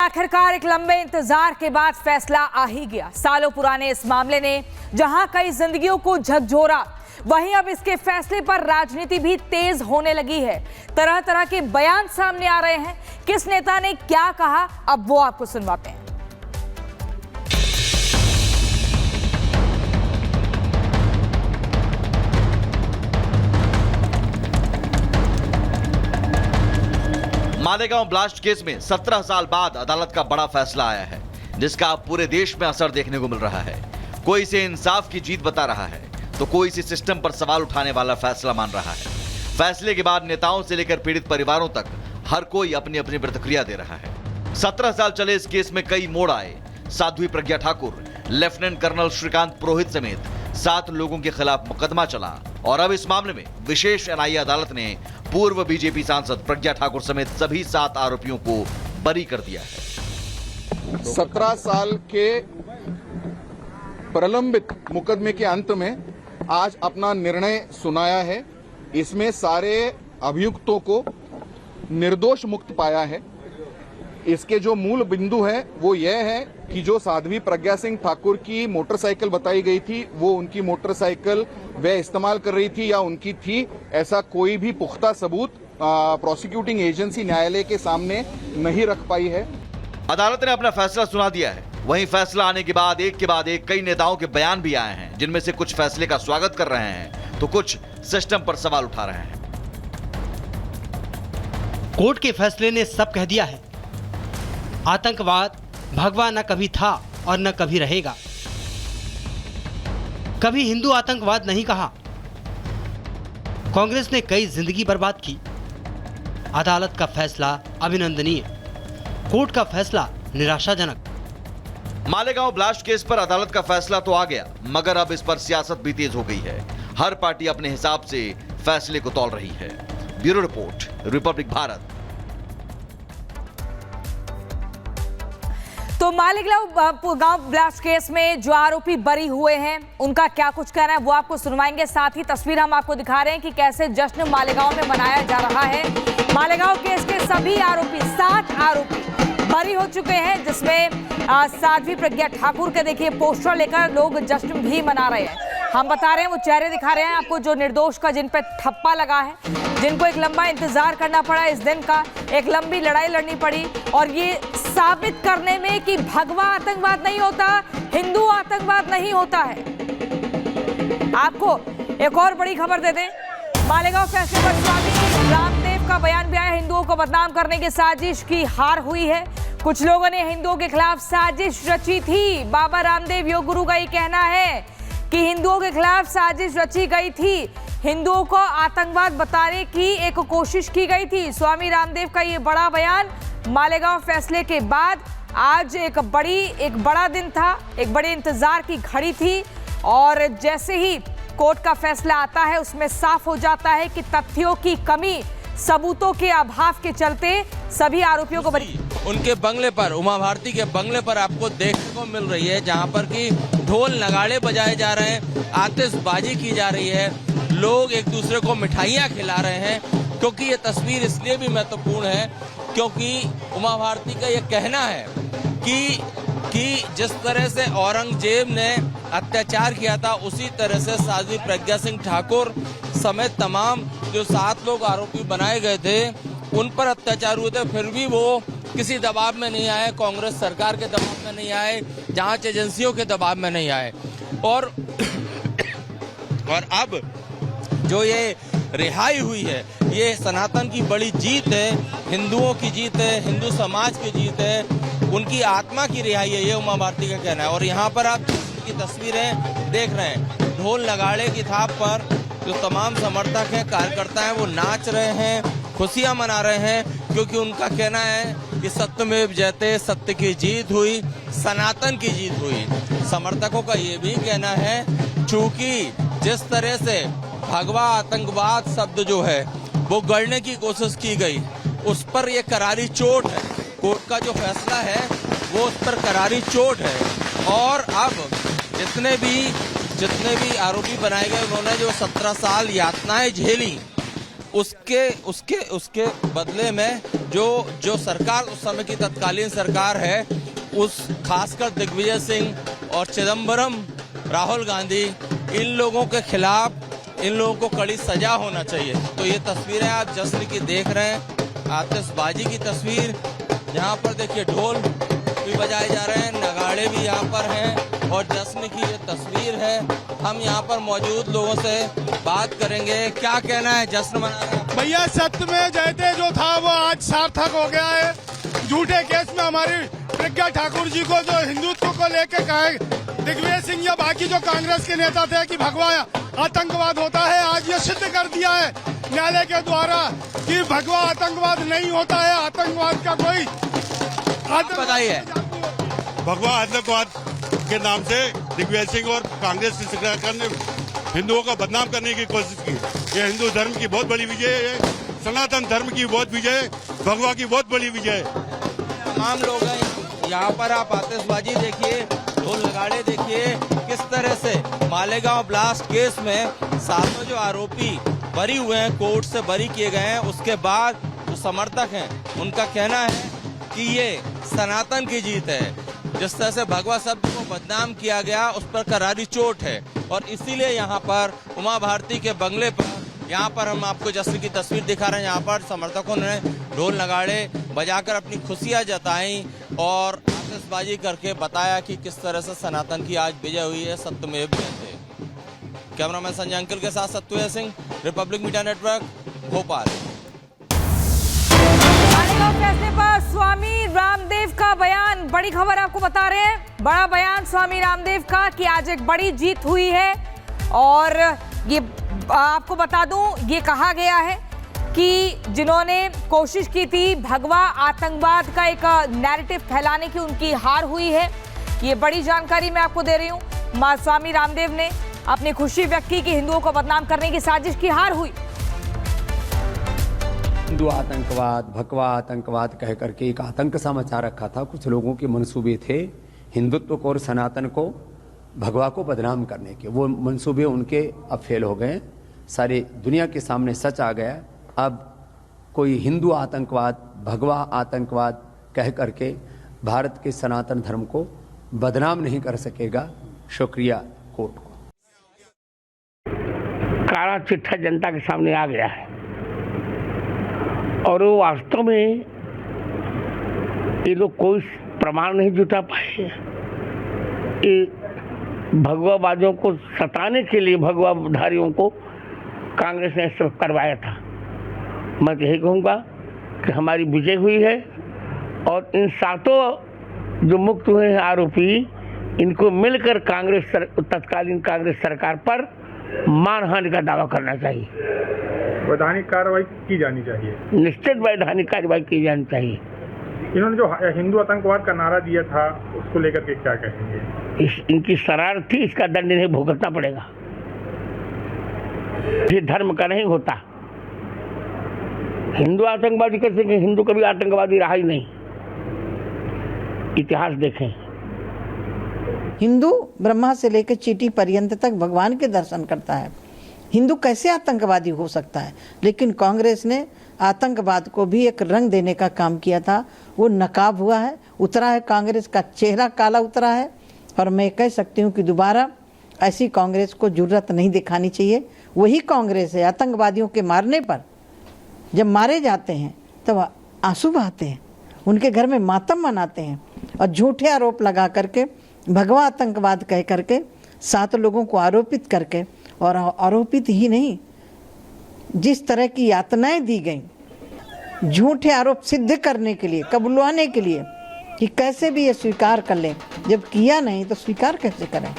आखिरकार एक लंबे इंतजार के बाद फैसला आ ही गया। सालों पुराने इस मामले ने जहां कई जिंदगियों को झकझोरा, वहीं अब इसके फैसले पर राजनीति भी तेज होने लगी है। तरह तरह के बयान सामने आ रहे हैं। किस नेता ने क्या कहा, अब वो आपको सुनवाते हैं। मालेगांव ब्लास्ट केस में 17 साल बाद अदालत का बड़ा फैसला आया है, जिसका अब पूरे देश में असर देखने को मिल रहा है। कोई इसे इंसाफ की जीत बता रहा है, तो कोई इसी सिस्टम पर सवाल उठाने वाला फैसला मान रहा है। फैसले के बाद नेताओं से लेकर पीड़ित परिवारों तक हर कोई अपनी अपनी प्रतिक्रिया दे रहा है। 17 साल चले इस केस में कई मोड़ आए। साध्वी प्रज्ञा ठाकुर, लेफ्टिनेंट कर्नल श्रीकांत पुरोहित समेत 7 लोगों के खिलाफ मुकदमा चला और अब इस मामले में विशेष एनआईए अदालत ने पूर्व बीजेपी सांसद प्रज्ञा ठाकुर समेत सभी 7 आरोपियों को बरी कर दिया है। 17 साल के प्रलंबित मुकदमे के अंत में आज अपना निर्णय सुनाया है। इसमें सारे अभियुक्तों को निर्दोष मुक्त पाया है। इसके जो मूल बिंदु है वो यह है कि जो साध्वी प्रज्ञा सिंह ठाकुर की मोटरसाइकिल बताई गई थी, वो उनकी मोटरसाइकिल वह इस्तेमाल कर रही थी या उनकी थी, ऐसा कोई भी पुख्ता सबूत प्रोसिक्यूटिंग एजेंसी न्यायालय के सामने नहीं रख पाई है। अदालत ने अपना फैसला सुना दिया है। वहीं फैसला आने के बाद एक कई नेताओं के बयान भी आए हैं, जिनमें से कुछ फैसले का स्वागत कर रहे हैं तो कुछ सिस्टम पर सवाल उठा रहे हैं। कोर्ट के फैसले ने सब कह दिया है। आतंकवाद भगवा न कभी था और न कभी रहेगा। कभी हिंदू आतंकवाद नहीं कहा। कांग्रेस ने कई जिंदगी बर्बाद की। अदालत का फैसला अभिनंदनीय, कोर्ट का फैसला निराशाजनक। मालेगांव ब्लास्ट केस पर अदालत का फैसला तो आ गया, मगर अब इस पर सियासत भी तेज हो गई है। हर पार्टी अपने हिसाब से फैसले को तौल रही है। Bureau report, Republic Bharat. तो मालेगांव ब्लास्ट केस में जो आरोपी बरी हुए हैं, उनका क्या कुछ कहना है वो आपको सुनवाएंगे। साथ ही तस्वीर हम आपको दिखा रहे हैं कि कैसे जश्न मालेगांव में मनाया जा रहा है। मालेगांव केस के सभी आरोपी 7 आरोपी बरी हो चुके हैं, जिसमें साध्वी प्रज्ञा ठाकुर के देखिए पोस्टर लेकर लोग जश्न भी मना रहे हैं। हम बता रहे हैं, वो चेहरे दिखा रहे हैं आपको जो निर्दोष का, जिन पे ठप्पा लगा है, जिनको एक लंबा इंतजार करना पड़ा, इस दिन का एक लंबी लड़ाई लड़नी पड़ी और ये साबित करने में कि भगवा आतंकवाद नहीं होता, हिंदू आतंकवाद नहीं होता है। आपको एक और बड़ी खबर दे दें, मालेगांव फैसले पर स्वामी रामदेव का बयान भी आया। हिंदुओं को बदनाम करने की साजिश की हार हुई है। कुछ लोगों ने हिंदुओं के खिलाफ साजिश रची थी। बाबा रामदेव योग गुरु का ये कहना है कि हिंदुओं के खिलाफ साजिश रची गई थी, हिंदुओं को आतंकवाद बताने की एक कोशिश की गई थी। स्वामी रामदेव का ये बड़ा बयान मालेगांव फैसले के बाद आज एक बड़ा दिन था, एक बड़े इंतजार की घड़ी थी और जैसे ही कोर्ट का फैसला आता है उसमें साफ हो जाता है कि तथ्यों की कमी, सबूतों के अभाव के चलते सभी आरोपियों को बरी। उनके बंगले पर, उमा भारती के बंगले पर आपको देखने को मिल रही है, जहां पर कि ढोल नगाड़े बजाए जा रहे हैं, आतिशबाजी की जा रही है, लोग एक दूसरे को मिठाइयां खिला रहे हैं। क्योंकि ये तस्वीर इसलिए भी महत्वपूर्ण है क्योंकि उमा भारती का ये कहना है कि जिस तरह से औरंगजेब ने अत्याचार किया था, उसी तरह से साध्वी प्रज्ञा सिंह ठाकुर समेत तमाम जो 7 लोग आरोपी बनाए गए थे उन पर अत्याचार हुए थे, फिर भी वो किसी दबाव में नहीं आए, कांग्रेस सरकार के दबाव में नहीं आए, जांच एजेंसियों के दबाव में नहीं आए। और अब जो ये रिहाई हुई है, ये सनातन की बड़ी जीत है, हिंदुओं की जीत है, हिंदू समाज की जीत है, उनकी आत्मा की रिहाई है, ये उमा भारती का कहना है। और यहाँ पर आप की तस्वीरें देख रहे हैं, ढोल नगाड़े की थाप पर जो तमाम समर्थक हैं, कार्यकर्ता हैं, वो नाच रहे हैं, खुशियां मना रहे हैं, क्योंकि उनका कहना है कि सत्यमेव जयते, सत्य की जीत हुई, सनातन की जीत हुई। समर्थकों का ये भी कहना है, चूंकि जिस तरह से भगवा आतंकवाद शब्द जो है वो गढ़ने की कोशिश की गई, उस पर ये करारी चोट है। कोर्ट का जो फैसला है वो उस पर करारी चोट है। और अब जितने भी आरोपी बनाए गए, उन्होंने जो 17 साल यातनाएं झेली, उसके बदले में जो सरकार उस समय की तत्कालीन सरकार है, उस खासकर दिग्विजय सिंह और चिदम्बरम, राहुल गांधी, इन लोगों के खिलाफ इन लोगों को कड़ी सजा होना चाहिए। तो ये तस्वीरें आप जश्न की देख रहे हैं, आतिशबाजी की तस्वीर। यहाँ पर देखिए ढोल भी बजाए जा रहे हैं, नगाड़े भी यहाँ पर हैं और जश्न की ये तस्वीर है। हम यहाँ पर मौजूद लोगों से बात करेंगे, क्या कहना है जश्न मना रहे हैं। भैया सत्य में जयते जो था वो आज सार्थक हो गया है। झूठे केस में हमारी प्रज्ञा ठाकुर जी को जो हिंदुत्व को लेके कहे दिग्विजय सिंह या बाकी जो कांग्रेस के नेता थे कि भगवा आतंकवाद होता है, आज ये सिद्ध कर दिया है न्यायालय के द्वारा कि भगवा आतंकवाद नहीं होता है। आतंकवाद का कोई बताइए। भगवा आतंकवाद के नाम से दिग्विजय सिंह और कांग्रेस की सरकार ने हिंदुओं को बदनाम करने की कोशिश की। ये हिंदू धर्म की बहुत बड़ी विजय है, सनातन धर्म की बहुत विजय, भगवा की बहुत बड़ी विजय। तमाम लोग हैं यहाँ पर, आप आतिशबाजी देखिए, ढोल नगाड़े देखिए, किस तरह से मालेगांव ब्लास्ट केस में सातों जो आरोपी बरी हुए हैं, कोर्ट से बरी किए गए हैं, उसके बाद जो समर्थक हैं उनका कहना है कि ये सनातन की जीत है। जिस तरह से भगवा शब्द को बदनाम किया गया, उस पर करारी चोट है और इसीलिए यहाँ पर उमा भारती के बंगले पर, यहाँ पर हम आपको जश्न की तस्वीर दिखा रहे हैं। यहाँ पर समर्थकों ने ढोल नगाड़े बजाकर अपनी खुशियाँ जताई और आतिशबाजी करके बताया कि किस तरह से सनातन की आज विजय हुई है। सत्यमेव जयते। कैमरामैन संजय अंकिल के साथ Satyaved Singh, Republic media network, Bhopal. Malegaon फैसले पर स्वामी रामदेव का बयान, बड़ी खबर आपको बता रहे हैं। बड़ा बयान स्वामी रामदेव का कि आज एक बड़ी जीत हुई है और ये आपको बता दूं, ये कहा गया है कि जिन्होंने कोशिश की थी भगवा आतंकवाद का एक नैरेटिव फैलाने की, उनकी हार हुई है। ये बड़ी जानकारी मैं आपको दे रही हूँ। स्वामी रामदेव ने अपनी खुशी व्यक्त की कि हिंदुओं को बदनाम करने की साजिश की हार हुई। हिंदू आतंकवाद, भगवा आतंकवाद कह करके एक आतंक सा मचा रखा था। कुछ लोगों के मंसूबे थे हिंदुत्व को और सनातन को, भगवा को बदनाम करने के। वो मंसूबे उनके अब फेल हो गए। सारे दुनिया के सामने सच आ गया। अब कोई हिंदू आतंकवाद, भगवा आतंकवाद कह करके भारत के सनातन धर्म को बदनाम नहीं कर सकेगा। शुक्रिया कोर्ट को। काला चिट्ठा जनता के सामने आ गया है और वो वास्तव में ये लोग कोई प्रमाण नहीं जुटा पाए। ये भगवावादियों को सताने के लिए भगवाधारियों को कांग्रेस ने सब करवाया था। मैं यही कहूँगा कि हमारी विजय हुई है और इन सातों जो मुक्त हुए हैं आरोपी, इनको मिलकर तत्कालीन कांग्रेस सरकार पर मानहानि का दावा करना चाहिए। वैधानिक कार्रवाई की जानी चाहिए। निश्चित वैधानिक कार्रवाई की जानी चाहिए। इन्होंने जो हिंदू आतंकवाद का नारा दिया था, उसको लेकर के क्या कहेंगे? इनकी शरारत थी, इसका दंड इन्हें भुगतना पड़ेगा। ये धर्म का नहीं होता। हिंदू आतंकवादी कैसे? हिंदू कभी आतंकवादी रहा ही नहीं। इतिहास देखें। हिंदू ब्रह्मा से लेकर चींटी पर्यंत तक भगवान के दर्शन करता है। हिंदू कैसे आतंकवादी हो सकता है? लेकिन कांग्रेस ने आतंकवाद को भी एक रंग देने का काम किया था। वो नकाब हुआ है, उतरा है। कांग्रेस का चेहरा काला उतरा है और मैं कह सकती हूँ कि दोबारा ऐसी कांग्रेस को जुर्रत नहीं दिखानी चाहिए। वही कांग्रेस है आतंकवादियों के मारने पर, जब मारे जाते हैं तब आंसू बहाते हैं, उनके घर में मातम मनाते हैं और झूठे आरोप लगा करके, भगवा आतंकवाद कह करके 7 लोगों को आरोपित करके, और आरोपित ही नहीं, जिस तरह की यातनाएं दी गई झूठे आरोप सिद्ध करने के लिए, कबुलवाने के लिए कि कैसे भी ये स्वीकार कर लें। जब किया नहीं तो स्वीकार कैसे करें?